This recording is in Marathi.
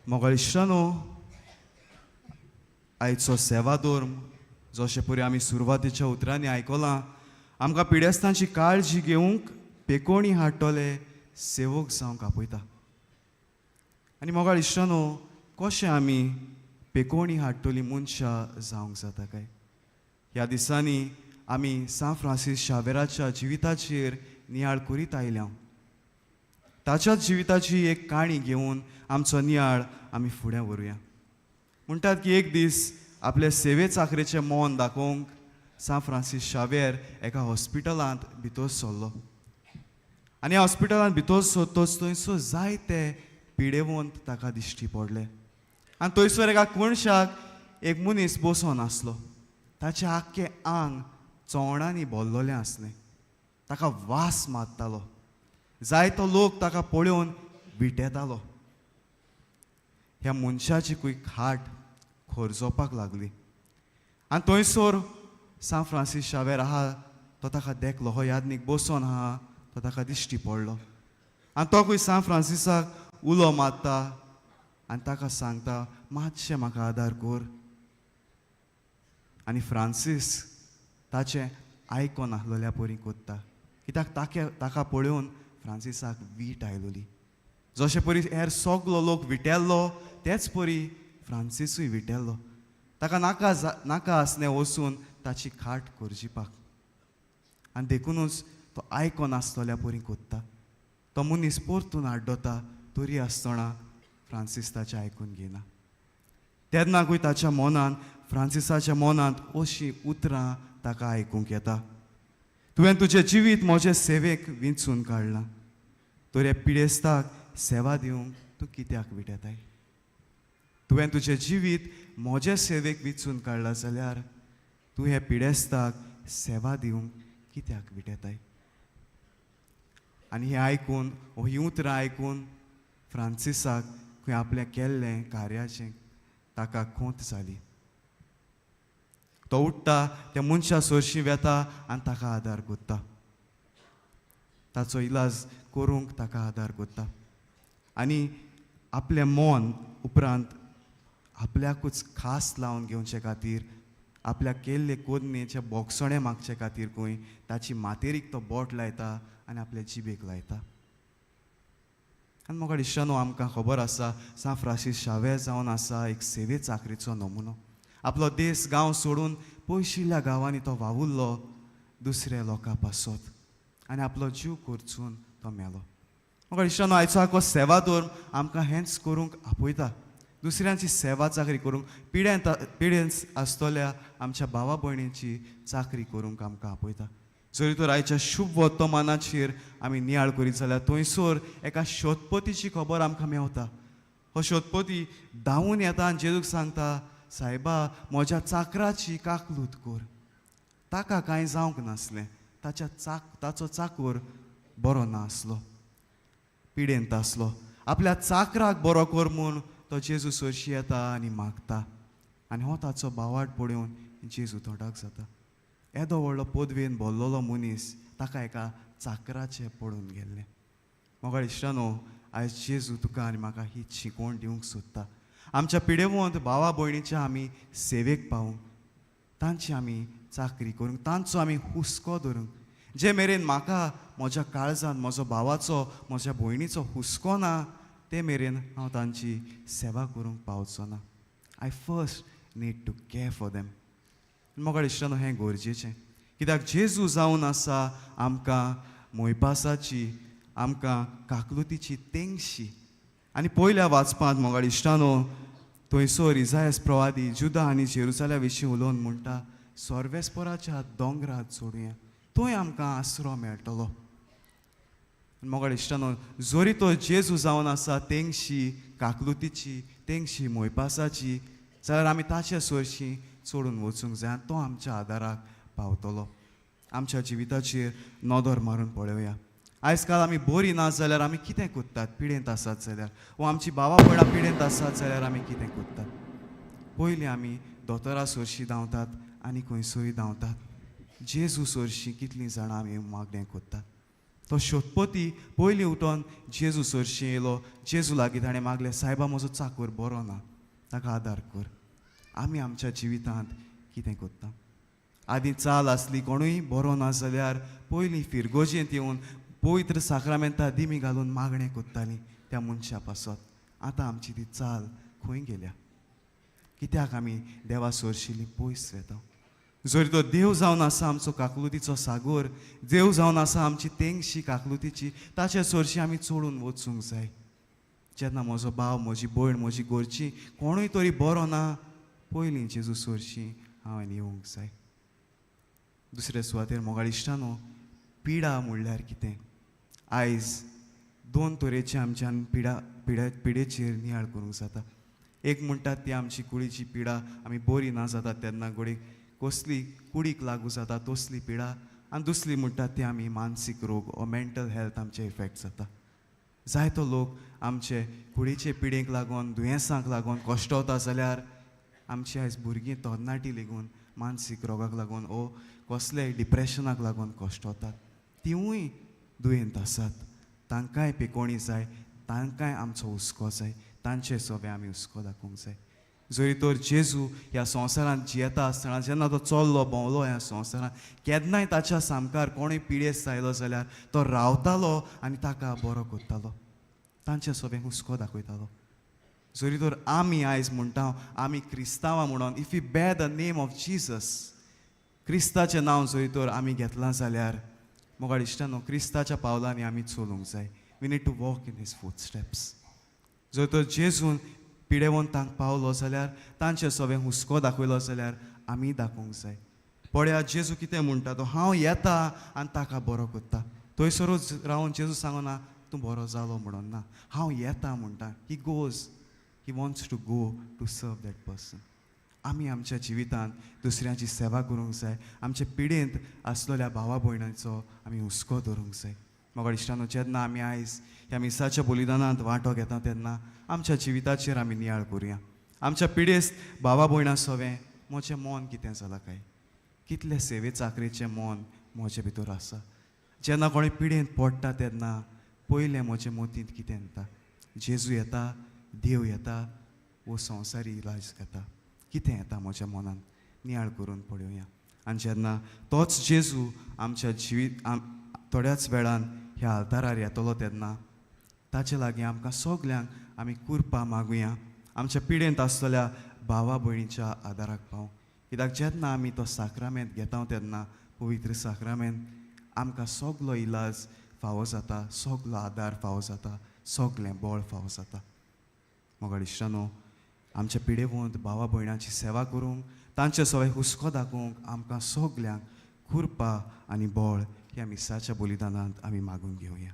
मोगाळ इश्टानो, आयचो सेवा धर्म जशे परी आमी सुरवातीच्या उतरांनी आयकलां, आमकां पिडेस्तांची काळजी घेवंक पेकोणी हाडटले सेवक जावंक आपयता. आनी मोगाळ इश्टानो, कशें आमी पेकोणी हाडटली मनशां जावंक जाता काय? ह्या दिसांनी आमी सान फ्रांसीस शावेराच्या जिविताचेर नियाळ करीत आयल्या. ताच्याच जिविताची एक काणी घेवन आमचो नियाळ आमी फुडें व्हरुया. म्हणटात की एक दीस आपले सेवे चाकरेचें मोन दाखोवंक सान फ्रांसीस शावेर एका हॉस्पिटलांत भितर सरलो. आनी ह्या हॉस्पिटलांत भितर सरतच थंयसर जायते पिडेवंत ताका दिश्टी पडले. आनी थंयसर एका कोणशाक एक मनीस बसोन आसलो. ताचें आख्खें आंग चोवणांनी भरलोलें आसलें. ताका वास मारतालो. जायतो लोक ताका पळोवन विटेतालो. ह्या मनशाची कुयक खाट खोरजोपाक लागली. आनी थंयसर सान फ्रांसीस शावेर आहा तो ताका देखलो. हो यादनीक बसोन आहा तो ताका दिश्टी पडलो. आनी तो खंय सान फ्रांसिसाक उलो मारता आनी ताका सांगता, मातशें म्हाका आदार कर. आनी फ्रांसीस ताचें आयकोन आसलोल्या परी कोत्ता. कित्याक ताका पळोवन फ्रांसिसाक वीट आयलोली. जशे परी हेर सगलो लोक विटेल्लो तेच परी फ्रांसिसूय विटेल्लो. ताका नाका आसलें वचून ताची खाट करजिपाक. आनी देखूनच तो आयकोन आसतल्या परी कोत्ता. तो मनीस परतून आड्डोता तरी आसतना फ्रांसीस ताचें आयकून घेयना. तेन्नाकूय ताच्या मनांत फ्रांसिसाच्या मनांत अशीं उतरां ताका आयकूंक येता. तुवें तुजें जिवीत म्हजे सेवेक विंचून काडलां, तर हे पिडेस्ताक सेवा दिवंक तूं कित्याक विटेताय? तुवें तुजें जिवीत म्हजे सेवेक विंचून काडलां जाल्यार तूं हे पिडेस्ताक सेवा दिवंक कित्याक विटेताय? आनी हें आयकून हीं उतरां आयकून फ्रांसिसाक खंय आपलें केल्लें कार्याचें ताका खोंत जाली. तो उठ्ठा, त्या मनशा सरशीं वेता आनी ताका आदार कोत्ता. ताचो इलाज करूंक ताका आदार कोत्ता. आनी आपलें मोन उपरांत आपल्याकूच खास लावन घेवचे खातीर, आपल्याक केल्ले कोदनेचे बोगसणे मागचे खातीर खंय ताची मातेरीक तो बोट लायता आनी आपल्या जिबेक लायता. आनी म्हाका इश्टानो, आमकां खबर आसा सान फ्रांसीस शावेर जावन आसा एक सेवे चाकरीचो नमुनो. आपलो देश गांव सोडून पयशिल्ल्या गांवांनी तो वावुरलो दुसऱ्या लोकां पासत आनी आपलो जीव करचून तो मेलो. म्हाका इश्टानो, आयचो आख्खो सेवा धर्म आमकां हेंच करूंक आपयता. दुसऱ्यांची सेवा चाकरी करूंक, पिडेन आसतल्या आमच्या भावा भयणींची चाकरी करूंक आमकां आपयता. जरी तर आयच्या शुभ वर्तमानाचेर आमी नियाळ करीत जाल्यार थंयसर एका शोधपतीची खबर आमकां मेवता. हो शोधपती धांवून येता आनी जेजूक सांगता, सायबा, म्हज्या चाकराची काकलूत कर. ताका कांय जावंक नासलें. ताचो चाकर बरो नासलो, पिडेंत आसलो. आपल्या चाकराक बरो कर म्हूण तो जेजू सरशी येता आनी मागता. आनी हो ताचो भावार्थ पळोवन जेजू तोडाक जाता. येदो व्हडलो पदवेन भरलोलो मनीस ताका एका चाकराचें पडून गेल्लें. मोगाळ इश्टानो, आयज जेजू तुका आनी म्हाका ही शिकवण दिवंक सोदता. आमच्या पिडेवंत भावा भयणीच्या आमी सेवेक पावूंक, तांची आमी चाकरी करूंक, तांचो आमी हुस्को धरूंक. जे मेरेन म्हाका म्हज्या काळजांत म्हजो भावाचो, म्हज्या भयणीचो हुस्को ना, ते मेरेन हांव तांची सेवा करूंक पावचो ना. I first need to care for them. मोगाळ इश्टानो, हें गरजेचें. कित्याक जेजू जावन आसा आमकां मोयपासाची, आमकां काकलुतीची तेंगशी. आनी पयल्या वाचपांत मोगाळ इश्टानो, थंयसर इसायास प्रवादी जुदा आनी जेरुसल्या विशीं उलोवन म्हणटा, सोर्वेस्पराच्या दोंगरांत चडुया, थंय आमकां आसरो मेळटलो. मोगाळ इश्टानो, जरी तो जेजू जावन आसा तेंगशी काकलुतीची, तेंगशी मोयपासाची, जाल्यार आमी ताचे सरशीं चडून वचूंक जाय. तो आमच्या आदाराक पावतलो. आमच्या जिविताचेर नदर मारून पळोवया. आयज काल आमी बरी ना जाल्यार आमी कितें कोत्तात? पिडेंत आसात जाल्यार, वा आमची भावा भयणां पिडेंत आसात जाल्यार आमी कितें कोत्तात? पयलीं आमी दोतोरा सरशीं धांवतात आनी खंयसरूय धांवतात. जेजू सरशीं कितलीं जाणां आमी मागणें कोत्तात. तो शोधपोती पयलीं उठोन जेजू सरशी येयलो. जेजू लागीं ताणें मागलें, सायबा म्हजो चाकर बरो ना, ताका आदार कर. आमी आमच्या जिवितांत कितें कोत्ता? आदीं चाल आसली, कोणूय बरो ना जाल्यार पयलीं फिरगोजेंत येवन पवित्र साक्रामेंतां दिमी घालून मागणें कोत्तालीं त्या मनशा पासत. आतां आमची ती चाल खंय गेल्या? कित्याक आमी देवा सोरशिल्लीं पयस वेता? जरी तो देव जावन आसा आमचो काकलुतीचो सागोर, देव जावन आसा आमची तेंगशी काकलुतीची, ताचे सोरशी आमी चोडून वचूंक जाय. जेन्ना म्हजो भाव, म्हजी भयण, म्हजी घरची कोणूय तरी बरो ना, पयलीं जेजू सोरशी हांवें येवंक जाय. दुसरे सुवातेर मोगाळ इश्टानो, पिडा म्हणल्यार कितें? आयज दोन तरेचे आमच्यान पिडेचेर नियाळ करूंक जाता. एक म्हणटात ती आमची कुडीची पिडा, आमी बरी ना जातात तेन्ना घडीक कसली कुडीक लागू जाता तसली पिडा. आनी दुसरी म्हणटात ती आमी मानसीक रोग ओ मेंटल हेल्थ आमचे इफेक्ट जाता. जायतो लोक आमचे कुडीचे पिडेक लागून, दुयेंसांक लागून कश्टवता जाल्यार आमची आयज भुरगीं तरणाटी लेगून मानसीक रोगाक लागून ओ कसलेय डिप्रेशनाक लागून कश्टवतात. तिवूय दुयेंत आसात. तांकांय पिकोवणी जाय, तांकांय आमचो हुस्को जाय, तांचे सोबे आमी हुस्को दाखोवंक जाय. जरी तर जेजू ह्या संवसारांत जियेता आसतना जेन्ना तो चल्लो भोंवलो ह्या संवसारांत, केन्नाय ताच्या सामकार कोणूय पिडेस्त आयलो जाल्यार तो रावतालो आनी ताका बरो करतालो, तांचे सोबे हुस्को दाखयतालो. जरी तर आमी आयज म्हणटा आमी क्रिस्तांवां म्हणून, if you bear the name of Jesus, क्रिस्ताचें नांव जरी तर आमी घेतलां जाल्यार मोगाळ इश्टानो, क्रिस्ताच्या पावलांनी आमी चलूंक जाय. We need to walk in his footsteps. जर तर जेजून पिडेवंतांक पावलो जाल्यार, तांचे सोबे हुस्को दाखयलो जाल्यार आमी दाखोवंक जाय. पळया जेजू कितें म्हणटा तो, हांव येता आनी ताका बरो करता. थंयसरूच रावन जेजू सांगना तूं बरो जालो म्हणून ना, हांव येता म्हणटा. He goes, he wants to go to serve that person. आमी आमच्या जिवितांत दुसऱ्यांची सेवा करूंक जाय. आमचे पिडेंत आसलेल्या भावा भयणांचो आमी हुस्को धरूंक जाय. मोगाळ इश्टानो, जेन्ना आमी आयज ह्या मिसाच्या बलिदानांत वांटो घेता तेन्ना आमच्या जिविताचेर आमी नियाळ करुया. आमच्या पिडेस्त भावा भयणां सोबें म्हजें मन कितें जालां काय? कितले सेवे चाकरेचें मन म्हजे भितर आसा? जेन्ना कोणूय पिडेंत पडटा तेन्ना पयलें म्हजे मतींत कितें येता? जेजू येता, देव येता, वो संवसारी इलाज घेता, कितें येता म्हज्या मनांत? नियाळ करून पळोवया. आनी जेन्ना तोच जेजू आमच्या थोड्याच वेळान ह्या आल्तारार येतलो तेन्ना ताचे लागीं आमकां सगल्यांक आमी कुरपा मागुया, आमच्या पिडेंत आसलेल्या भावा भयणीच्या आदाराक पावूं. कित्याक जेन्ना आमी तो साक्रामेंत घेता तेन्ना, पवित्र साक्रामेंत, आमकां सगलो इलाज फावो जाता, सगलो आदार फावो जाता, सगलें बळ फावो जाता. मोगाळ इश्टानो, आमच्या पिडेवंत भावा भयणांची सेवा करूंक, तांचे सवय हुस्को दाखोवंक आमकां सगल्यांक कुरपा आनी बळ ह्या मिसाच्या बलिदानांत आमी मागून घेवया.